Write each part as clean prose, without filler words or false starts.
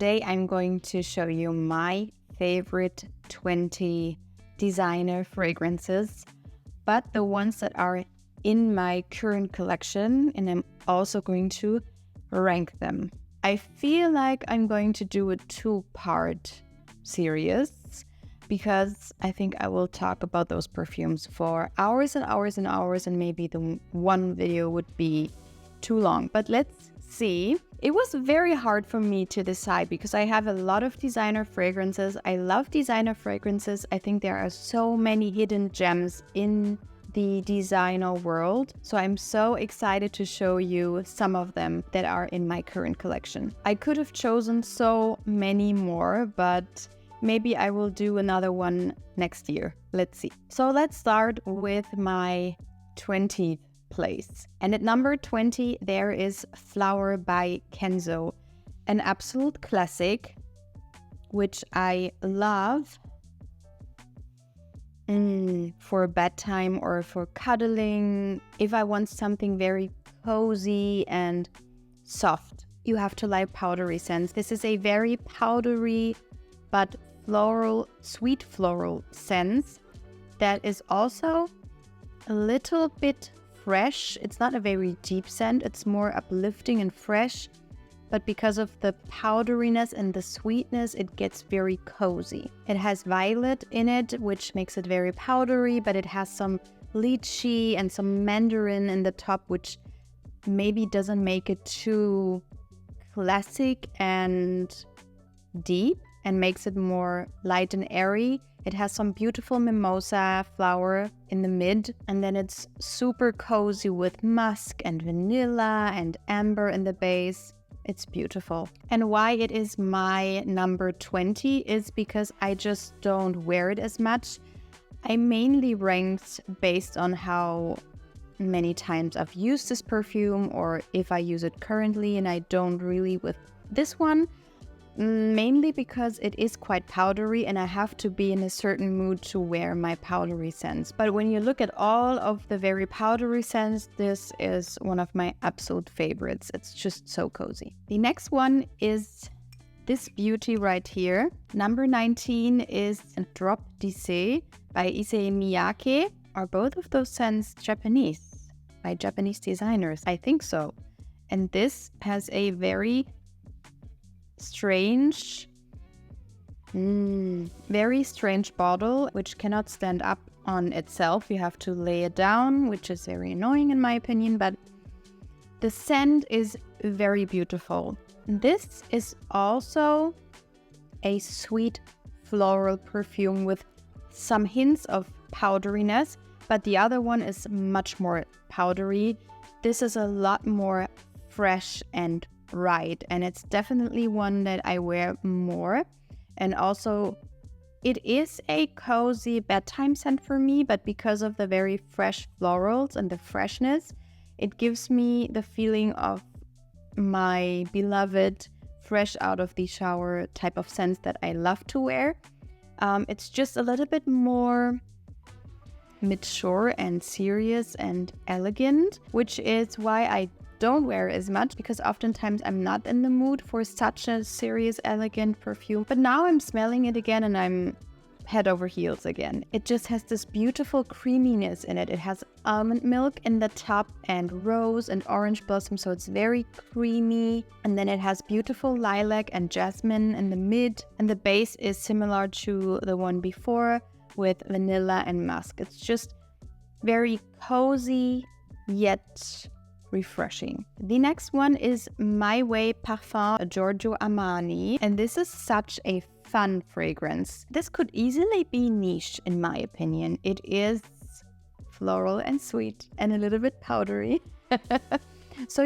Today I'm going to show you my favorite 20 designer fragrances, but the ones that are in my current collection, and I'm also going to rank them. I feel like I'm going to do a two-part series because I think I will talk about those perfumes for hours and hours and hours, and maybe the one video would be too long. But let's see. It was very hard for me to decide because I have a lot of designer fragrances. I love designer fragrances. I think there are so many hidden gems in the designer world. So I'm so excited to show you some of them that are in my current collection. I could have chosen so many more, but maybe I will do another one next year. Let's see. So let's start with my 20th place. And at number 20, there is Flower by Kenzo, an absolute classic, which I love for bedtime or for cuddling. If I want something very cozy and soft, you have to like powdery scents. This is a very powdery but floral, sweet floral scent that is also a little bit fresh. It's not a very deep scent, it's more uplifting and fresh, but because of the powderiness and the sweetness, it gets very cozy. It has violet in it, which makes it very powdery, but it has some lychee and some mandarin in the top, which maybe doesn't make it too classic and deep and makes it more light and airy. It has some beautiful mimosa flower in the mid, and then it's super cozy with musk and vanilla and amber in the base. It's beautiful. And why it is my number 20 is because I just don't wear it as much. I mainly ranked based on how many times I've used this perfume or if I use it currently, and I don't really with this one. Mainly because it is quite powdery and I have to be in a certain mood to wear my powdery scents. But when you look at all of the very powdery scents, this is one of my absolute favorites. It's just so cozy. The next one is this beauty right here. Number 19 is Drop d'Issey by Issey and Miyake. Are both of those scents Japanese? By Japanese designers? I think so. And this has a very very strange bottle, which cannot stand up on itself. You have to lay it down, which is very annoying in my opinion, but the scent is very beautiful. This is also a sweet floral perfume with some hints of powderiness, but the other one is much more powdery. This is a lot more fresh and right, and it's definitely one that I wear more. And also it is a cozy bedtime scent for me, but because of the very fresh florals and the freshness, it gives me the feeling of my beloved fresh out of the shower type of scents that I love to wear. It's just a little bit more mature and serious and elegant, which is why I don't wear as much, because oftentimes I'm not in the mood for such a serious, elegant perfume. But now I'm smelling it again and I'm head over heels again. It just has this beautiful creaminess in it. It has almond milk in the top and rose and orange blossom, so it's very creamy. And then it has beautiful lilac and jasmine in the mid, and the base is similar to the one before with vanilla and musk. It's just very cozy yet refreshing. The next one is My Way Parfum, Giorgio Armani, and this is such a fun fragrance. This could easily be niche in my opinion. It is floral and sweet and a little bit powdery. So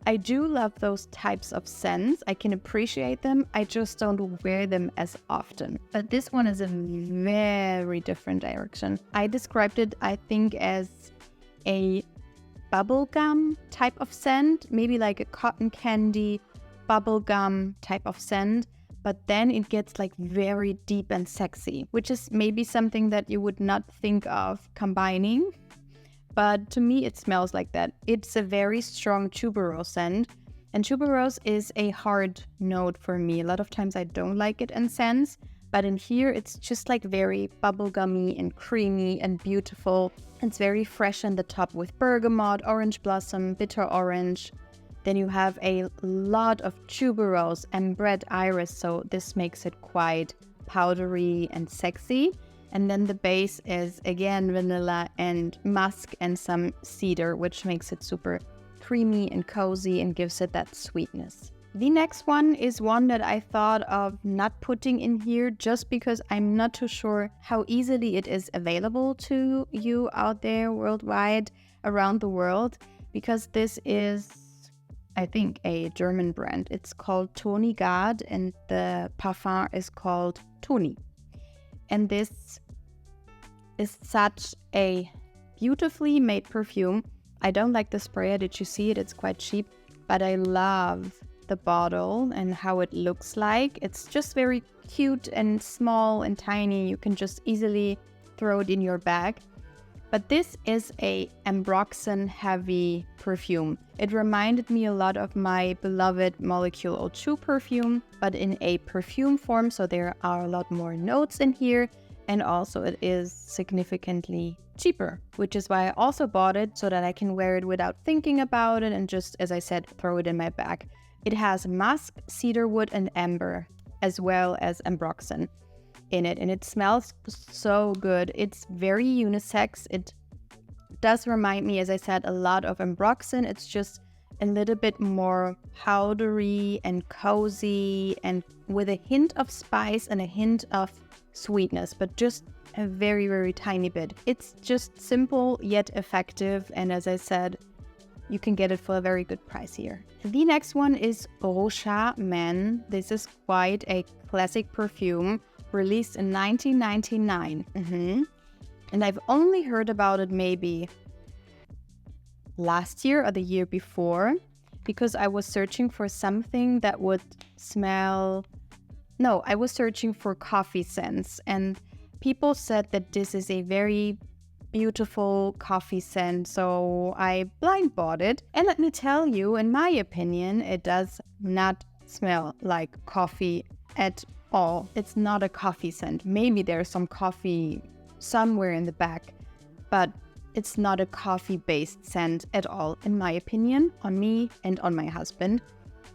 I do love those types of scents. I can appreciate them. I just don't wear them as often. But this one is a very different direction. I described it, I think, as a bubblegum type of scent, maybe like a cotton candy bubblegum type of scent, but then it gets like very deep and sexy, which is maybe something that you would not think of combining, but to me it smells like that. It's a very strong tuberose scent, And tuberose is a hard note for me. A lot of times I don't like it in scents, but in here it's just like very bubblegummy and creamy and beautiful. It's very fresh in the top with bergamot, orange blossom, bitter orange. Then you have a lot of tuberose and bread iris, so this makes it quite powdery and sexy. And then the base is again vanilla and musk and some cedar, which makes it super creamy and cozy and gives it that sweetness. The next one is one that I thought of not putting in here just because I'm not too sure how easily it is available to you out there worldwide, around the world, because this is, I think, a German brand. It's called Toni Gard and the parfum is called Toni. And this is such a beautifully made perfume. I don't like the sprayer. Did you see it? It's quite cheap, but I love the bottle and how it looks like. It's just very cute and small and tiny. You can just easily throw it in your bag. But this is a ambroxan heavy perfume. It reminded me a lot of my beloved Molecule 02 perfume, but in a perfume form. So there are a lot more notes in here. And also it is significantly cheaper, which is why I also bought it so that I can wear it without thinking about it and just, as I said, throw it in my bag. It has musk, cedarwood, and amber, as well as ambroxan in it. And it smells so good. It's very unisex. It does remind me, as I said, a lot of ambroxan. It's just a little bit more powdery and cozy and with a hint of spice and a hint of sweetness, but just a very, very tiny bit. It's just simple yet effective. And as I said, you can get it for a very good price here. The next one is Rochas Man. This is quite a classic perfume released in 1999. And I've only heard about it maybe last year or the year before because I was searching for something that would smell... No, I was searching for coffee scents and people said that this is a very beautiful coffee scent, so I blind bought it. And let me tell you, in my opinion, it does not smell like coffee at all. It's not a coffee scent. Maybe there's some coffee somewhere in the back, but it's not a coffee-based scent at all, in my opinion, on me and on my husband.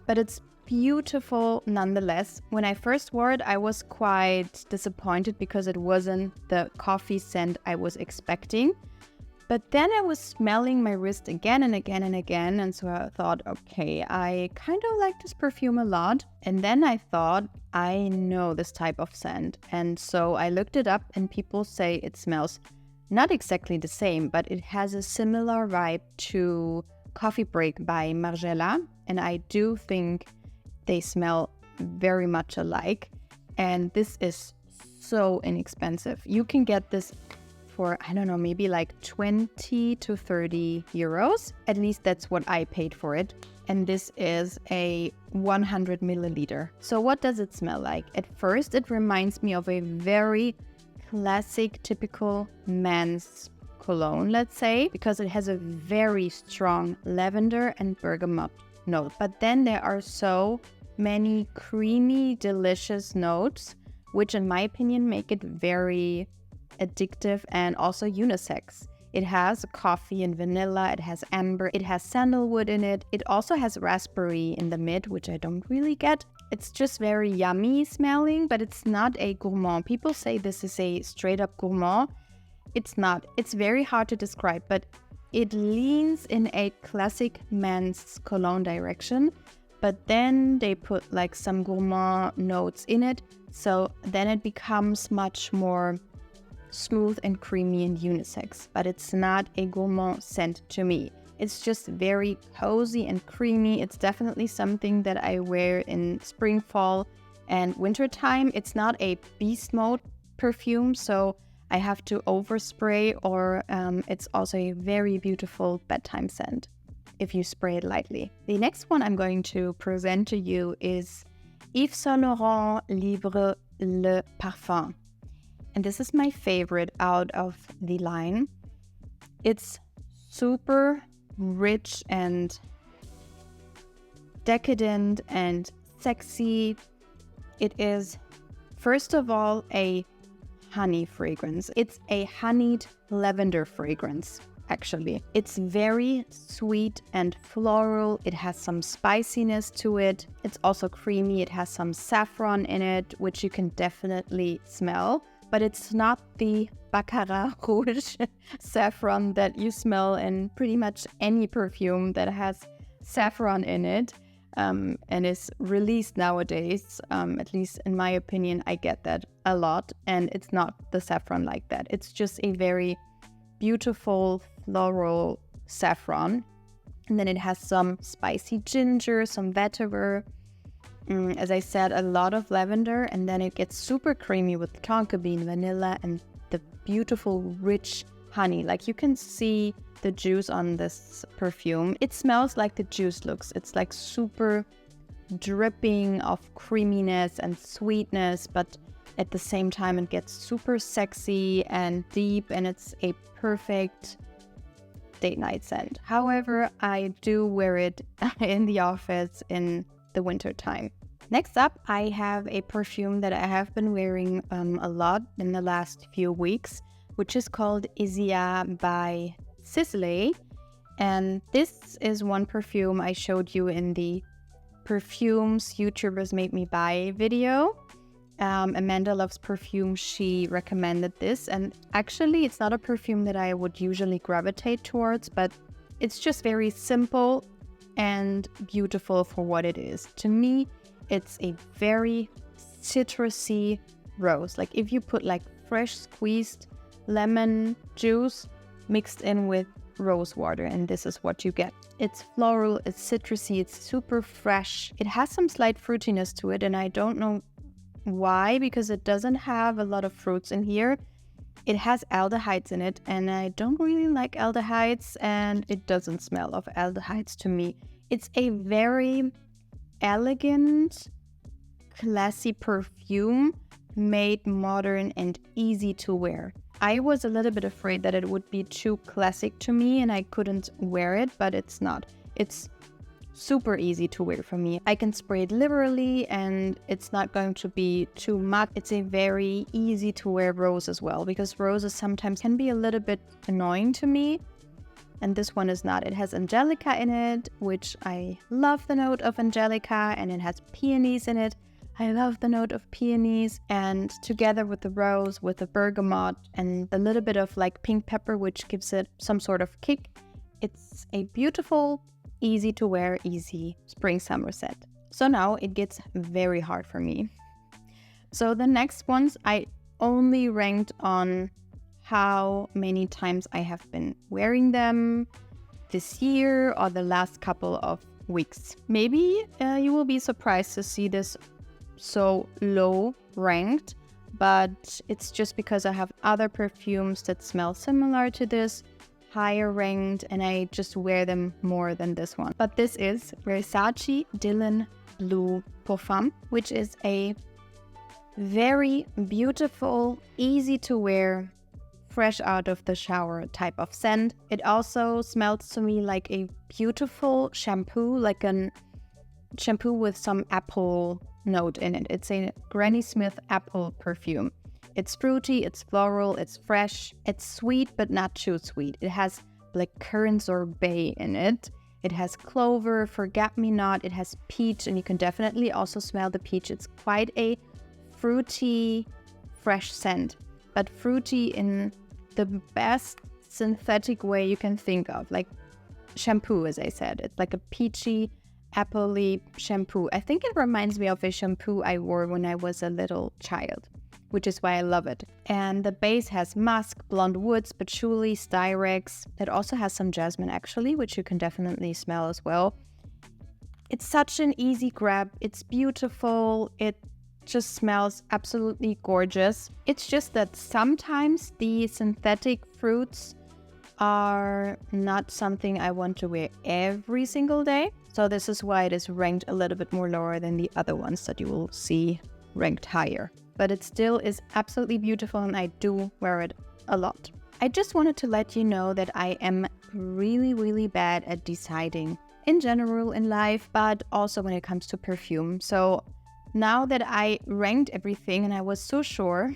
But it's beautiful nonetheless. When I first wore it, I was quite disappointed because it wasn't the coffee scent I was expecting. But then I was smelling my wrist again and again and again, and so I thought, okay, I kind of like this perfume a lot. And then I thought, I know this type of scent. And so I looked it up and people say it smells not exactly the same, but it has a similar vibe to Coffee Break by Margiela. And I do think they smell very much alike. And this is so inexpensive. You can get this for, I don't know, maybe like 20 to 30 euros. At least that's what I paid for it. And this is a 100 milliliter. So what does it smell like? At first, it reminds me of a very classic, typical men's cologne, let's say, because it has a very strong lavender and bergamot note. But then there are so many creamy, delicious notes, which in my opinion make it very addictive and also unisex. It has coffee and vanilla, it has amber, it has sandalwood in it. It also has raspberry in the mid, which I don't really get. It's just very yummy smelling, but it's not a gourmand. People say this is a straight up gourmand. It's not. It's very hard to describe, but it leans in a classic men's cologne direction, but then they put like some gourmand notes in it. So then it becomes much more smooth and creamy and unisex, but it's not a gourmand scent to me. It's just very cozy and creamy. It's definitely something that I wear in spring, fall, and winter time. It's not a beast mode perfume, so I have to overspray, or it's also a very beautiful bedtime scent if you spray it lightly. The next one I'm going to present to you is Yves Saint Laurent Libre Le Parfum. And this is my favorite out of the line. It's super rich and decadent and sexy. It is, first of all, a honey fragrance. It's a honeyed lavender fragrance, actually. It's very sweet and floral. It has some spiciness to it. It's also creamy. It has some saffron in it, which you can definitely smell. But it's not the Baccarat Rouge saffron that you smell in pretty much any perfume that has saffron in it and is released nowadays. At least in my opinion, I get that a lot. And it's not the saffron like that. It's just a very beautiful floral saffron. And then it has some spicy ginger, some vetiver. As I said, a lot of lavender, and then it gets super creamy with tonka bean, vanilla, and the beautiful rich honey. Like you can see the juice on this perfume. It smells like the juice looks. It's like super dripping of creaminess and sweetness, but at the same time it gets super sexy and deep, and it's a perfect date night scent. However, I do wear it in the office in the winter time. Next up, I have a perfume that I have been wearing a lot in the last few weeks, which is called Izia by Sisley. And this is one perfume I showed you in the Perfumes YouTubers Made Me Buy video. Amanda loves perfume. She recommended this, and actually it's not a perfume that I would usually gravitate towards, but it's just very simple and beautiful for what it is. To me, it's a very citrusy rose. Like if you put like fresh squeezed lemon juice mixed in with rose water, and this is what you get. It's floral, it's citrusy, it's super fresh. It has some slight fruitiness to it, and I don't know why, because it doesn't have a lot of fruits in here. It has aldehydes in it, and I don't really like aldehydes, and it doesn't smell of aldehydes to me. It's a very elegant, classy perfume, made modern and easy to wear. I was a little bit afraid that it would be too classic to me and I couldn't wear it, but it's not. It's super easy to wear for me. I can spray it liberally and it's not going to be too much. It's a very easy to wear rose as well, because roses sometimes can be a little bit annoying to me. And this one is not. It has angelica in it, which I love the note of angelica, and it has peonies in it. I love the note of peonies, and together with the rose, with the bergamot, and a little bit of like pink pepper, which gives it some sort of kick. It's a beautiful, easy to wear, easy spring summer set. So now it gets very hard for me. So the next ones I only ranked on how many times I have been wearing them this year or the last couple of weeks. Maybe you will be surprised to see this so low ranked, but it's just because I have other perfumes that smell similar to this, higher ranked, and I just wear them more than this one. But this is Versace Dylan Blue Parfum, which is a very beautiful, easy to wear, fresh out of the shower type of scent. It also smells to me like a beautiful shampoo, like a shampoo with some apple note in it. It's a Granny Smith apple perfume. It's fruity, it's floral, it's fresh, it's sweet but not too sweet. It has blackcurrant sorbet in it. It has clover, forget-me-not, it has peach, and you can definitely also smell the peach. It's quite a fruity, fresh scent, but fruity in the best synthetic way you can think of, like shampoo, as I said. It's like a peachy, appley shampoo. I think it reminds me of a shampoo I wore when I was a little child, which is why I love it. And the base has musk, blonde woods, patchouli, styrex. It also has some jasmine actually, which you can definitely smell as well. It's such an easy grab. It's beautiful. It just smells absolutely gorgeous. It's just that sometimes the synthetic fruits are not something I want to wear every single day. So this is why it is ranked a little bit more lower than the other ones that you will see ranked higher. But it still is absolutely beautiful and I do wear it a lot. I just wanted to let you know that I am really, really bad at deciding in general in life, but also when it comes to perfume. So now that I ranked everything and I was so sure,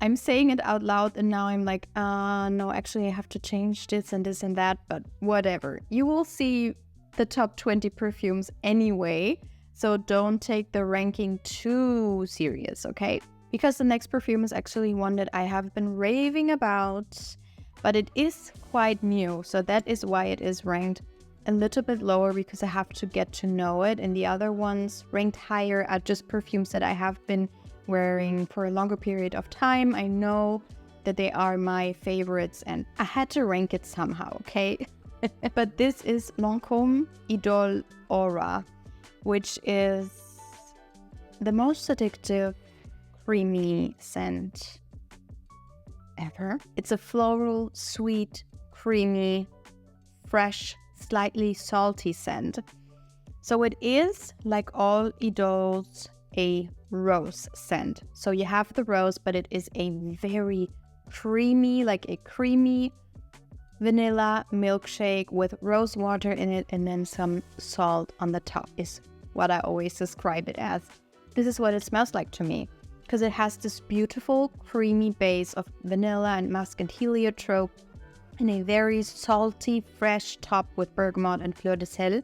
I'm saying it out loud and now I'm like, no, actually I have to change this and that, but whatever. You will see the top 20 perfumes anyway, so don't take the ranking too serious, okay? Because the next perfume is actually one that I have been raving about, but it is quite new, so that is why it is ranked a little bit lower, because I have to get to know it, and the other ones ranked higher are just perfumes that I have been wearing for a longer period of time. I know that they are my favorites and I had to rank it somehow, okay? But this is Lancome Idole Aura, which is the most addictive creamy scent ever. It's a floral, sweet, creamy, fresh, slightly salty scent. So it is, like all Idoles, a rose scent. So you have the rose, but it is a very creamy, like a creamy vanilla milkshake with rose water in it and then some salt on the top is what I always describe it as. This is what it smells like to me, because it has this beautiful creamy base of vanilla and musk and heliotrope and a very salty, fresh top with bergamot and fleur de sel.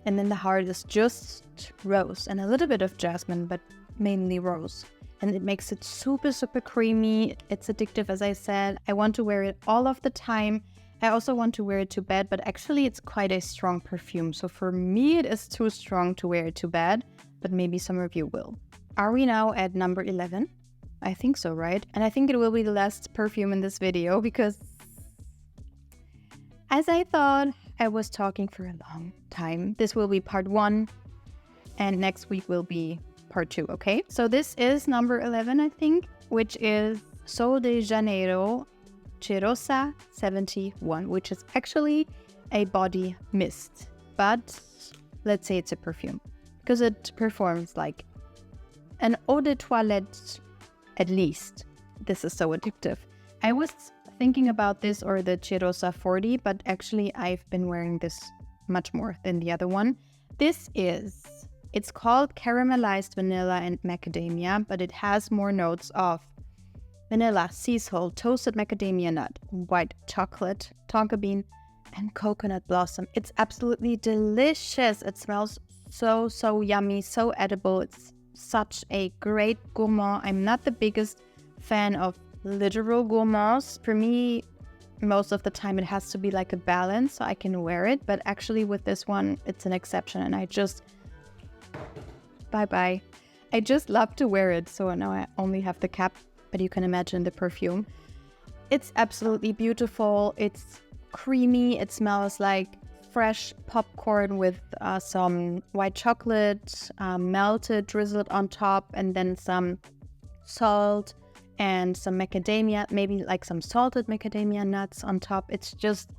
And then the heart is just rose and a little bit of jasmine, but mainly rose. And it makes it super, super creamy. It's addictive, as I said. I want to wear it all of the time. I also want to wear it to bed, but actually it's quite a strong perfume. So for me, it is too strong to wear it to bed, but maybe some of you will. Are we now at number 11? I think so, right? And I think it will be the last perfume in this video because, as I thought, I was talking for a long time. This will be part 1 and next week will be part 2, okay? So this is number 11, I think, which is Sol de Janeiro Cheirosa ‘71, which is actually a body mist, but let's say it's a perfume because it performs like an eau de toilette at least. This is so addictive. I was thinking about this or the Cheirosa 40, but actually I've been wearing this much more than the other one. It's called caramelized vanilla and macadamia, but it has more notes of vanilla, sea salt, toasted macadamia nut, white chocolate, tonka bean, and coconut blossom. It's absolutely delicious. It smells so, so yummy, so edible. It's such a great gourmand. I'm not the biggest fan of literal gourmands. For me, most of the time it has to be like a balance so I can wear it, but actually with this one, it's an exception, and I just I just love to wear it. So now I only have the cap, but you can imagine the perfume. It's absolutely beautiful. It's creamy. It smells like fresh popcorn with some white chocolate melted, drizzled on top, and then some salt and some macadamia, maybe like some salted macadamia nuts on top. It's just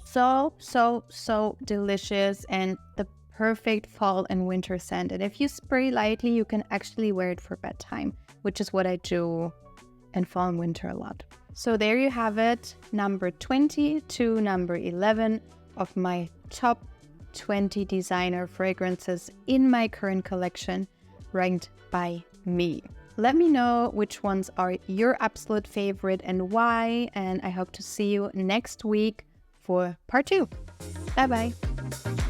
so, so, so delicious and the perfect fall and winter scent. And if you spray lightly, you can actually wear it for bedtime, which is what I do in fall and winter a lot. So there you have it, number 20 to number 11 of my top 20 designer fragrances in my current collection, ranked by me. Let me know which ones are your absolute favorite and why, and I hope to see you next week for part 2. Bye bye.